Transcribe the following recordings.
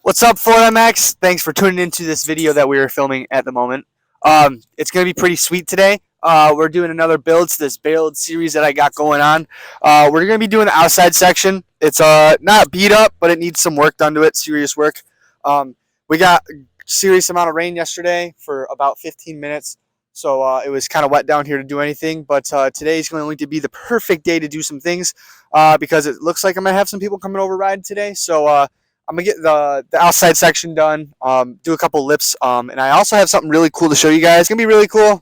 What's up, Florida Max? Thanks for tuning into this video that we are filming at the moment. It's going to be pretty sweet today. We're doing another build to this build series that I got going on. We're going to be doing the outside section. It's not beat up, but it needs some work done to it, serious work. We got a serious amount of rain yesterday for about 15 minutes, so it was kind of wet down here to do anything. But today is going to be the perfect day to do some things because it looks like I'm going to have some people coming over riding today. So I'm gonna get the outside section done, do a couple lips, and I also have something really cool to show you guys. It's gonna be really cool.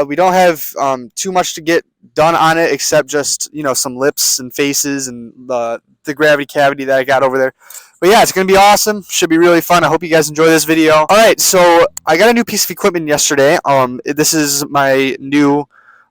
We don't have too much to get done on it except just some lips and faces and the gravity cavity that I got over there. But yeah, it's gonna be awesome. Should be really fun. I hope you guys enjoy this video. All right, so I got a new piece of equipment yesterday. This is my new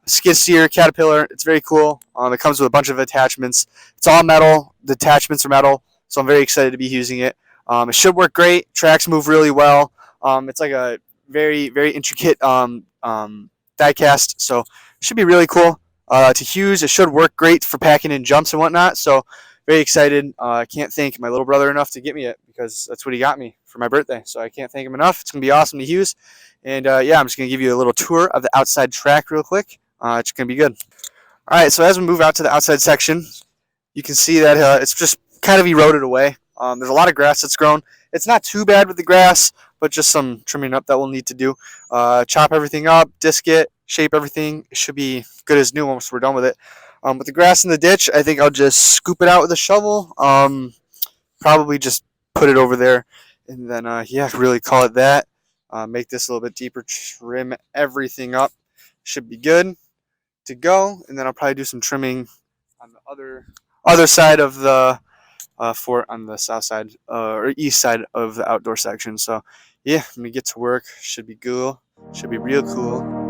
skid steer Caterpillar. It's very cool. It comes with a bunch of attachments. It's all metal. The attachments are metal. So I'm very excited to be using it. It should work great. Tracks move really well. It's like a very, very intricate die cast, so it should be really cool to use. It should work great for packing in jumps and whatnot. So very excited. I can't thank my little brother enough to get me it because that's what he got me for my birthday. So I can't thank him enough. It's gonna be awesome to use. And yeah, I'm just gonna give you a little tour of the outside track real quick. It's gonna be good. All right. So as we move out to the outside section, you can see that it's just kind of eroded away. There's a lot of grass that's grown. It's not too bad with the grass, but just some trimming up that we'll need to do. Chop everything up, disc it, shape everything. It should be good as new once we're done with it. With the grass in the ditch, I think I'll just scoop it out with a shovel. Probably just put it over there, and then yeah, really call it that. Make this a little bit deeper, trim everything up. Should be good to go, and then I'll probably do some trimming on the other side of the fort on the south side or east side of the outdoor section. So yeah, let me get to work. Should be cool. Should be real cool.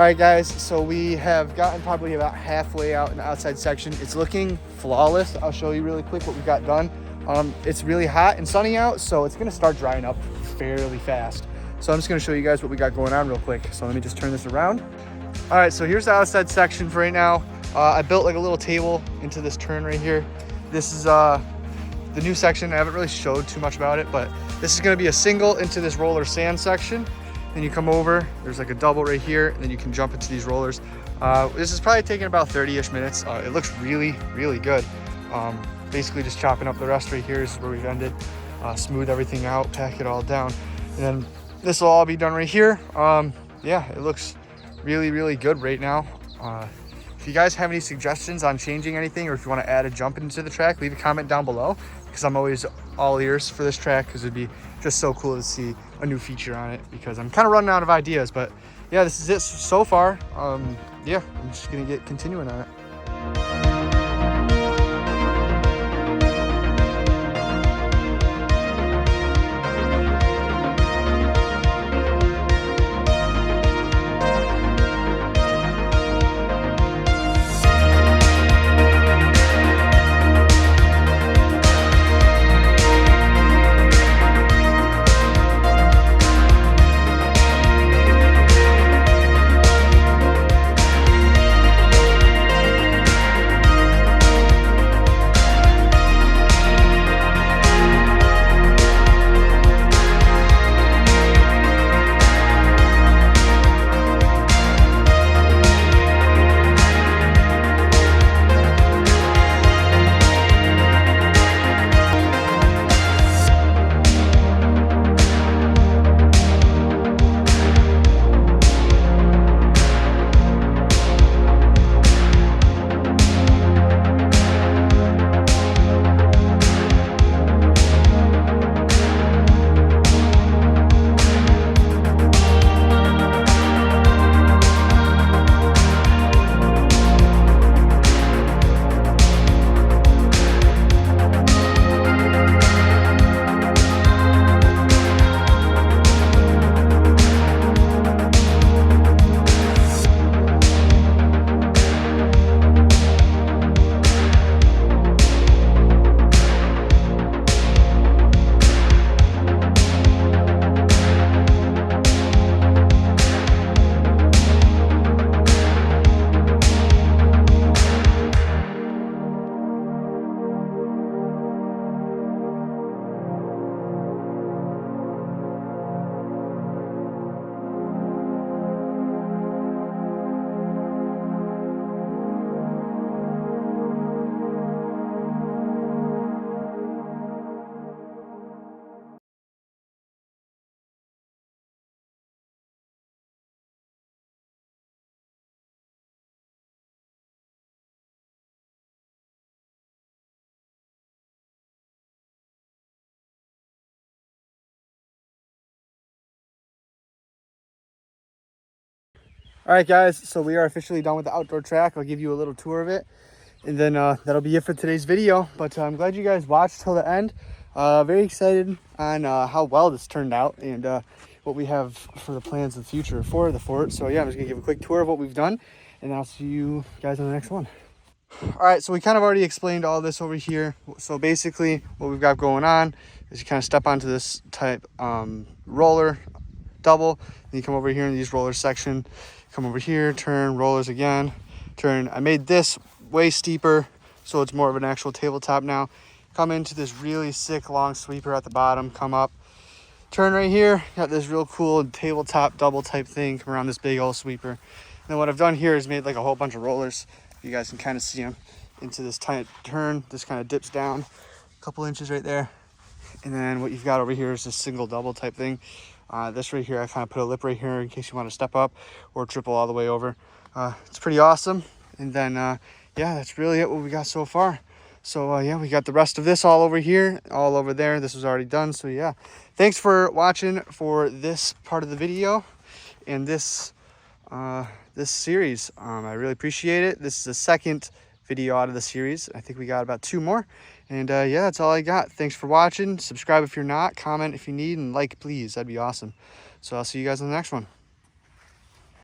right, guys, so we have gotten probably about halfway out in the outside section. It's looking flawless. I'll show you really quick what we got done. It's really hot and sunny out, so it's gonna start drying up fairly fast. So I'm just gonna show you guys what we got going on real quick. So let me just turn this around. All right, so here's the outside section for right now. I built like a little table into this turn right here. This is the new section. I haven't really showed too much about it, but this is gonna be a single into this roller sand section. Then you come over, there's like a double right here, and then you can jump into these rollers. This is probably taking about 30-ish minutes. It looks really, really good. Basically just chopping up the rest right here. This is where we've ended. Smooth everything out, pack it all down. And then this will all be done right here. Yeah, it looks really, really good right now. If you guys have any suggestions on changing anything, or if you want to add a jump into the track, leave a comment down below, because I'm always all ears for this track, because it'd be just so cool to see a new feature on it, because I'm kind of running out of ideas. But yeah, this is it so far. Yeah, I'm just gonna get continuing on it. All right, guys, so we are officially done with the outdoor track. I'll give you a little tour of it, and then that'll be it for today's video. But I'm glad you guys watched till the end. Very excited on how well this turned out, and what we have for the plans of the future for the fort. So yeah, I'm just gonna give a quick tour of what we've done, and I'll see you guys on the next one. All right, so we kind of already explained all this over here. So basically what we've got going on is you kind of step onto this type roller double, and you come over here in these rollers section, come over here, turn, rollers again, turn. I made this way steeper, so it's more of an actual tabletop now. Come into this really sick long sweeper at the bottom, come up, turn right here, got this real cool tabletop double type thing, come around this big old sweeper. And then what I've done here is made like a whole bunch of rollers. You guys can kind of see them into this tight turn. This kind of dips down a couple inches right there. And then what you've got over here is this single double type thing. This right here, I kind of put a lip right here in case you want to step up or triple all the way over. It's pretty awesome. And then, yeah, that's really it what we got so far. So, yeah, we got the rest of this all over here, all over there. This was already done. So, yeah, thanks for watching for this part of the video and this series. I really appreciate it. This is the second video out of the series. I think we got about 2 more. And yeah, that's all I got. Thanks for watching. Subscribe if you're not, comment if you need, and like please. That'd be awesome. So I'll see you guys in the next one.